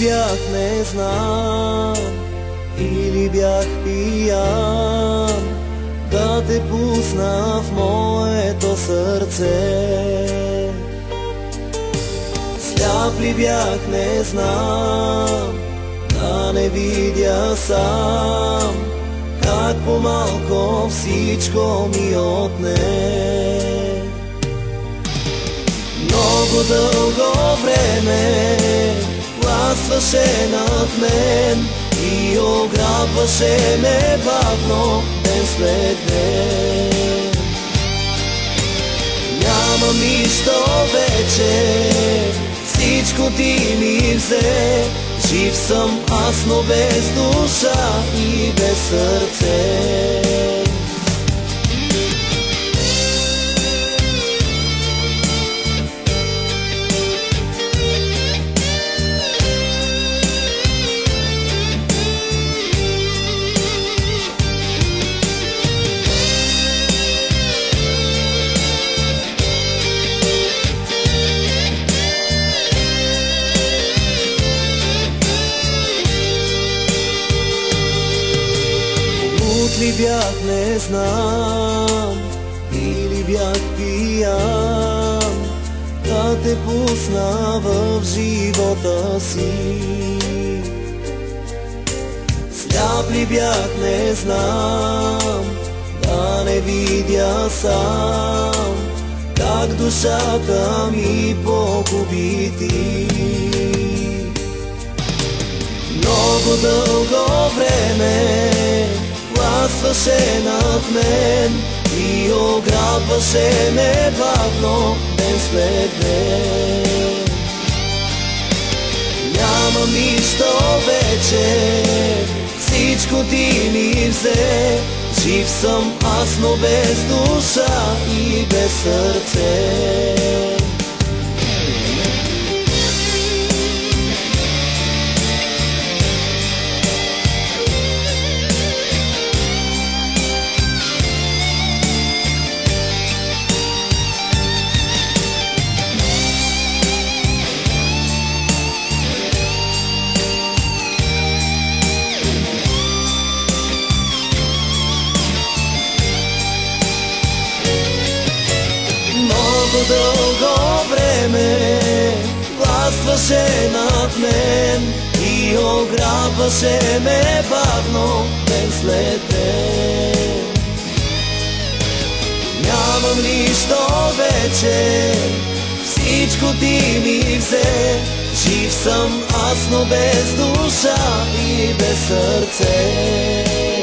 бях, не знам, или бях пиян, да те пусна в моето сърце. Сляп ли бях, не знам, да не видя сам, как по-малко всичко ми отне. Много дълго време властваше над мен и ограбваше ме бавно ден след ден. Нямам нищо вече, всичко ти ми взе. Жив съм аз, но без душа и без сърце. Ли бях, не знам, или бях пиян, да те пусна в живота си. Сляп ли бях, не знам, да не видя сам, как душата ми погуби ти. Много дълго време властваше над мен и ограбваше ме бавно ден след ден. Нямам нищо вече, всичко ти ми взе. Жив съм аз, но без душа и без сърце. Много дълго време властваше над мен и ограбваше ме бавно ден след ден. Нямам нищо вече, всичко ти ми взе. Жив съм аз, но без душа и без сърце.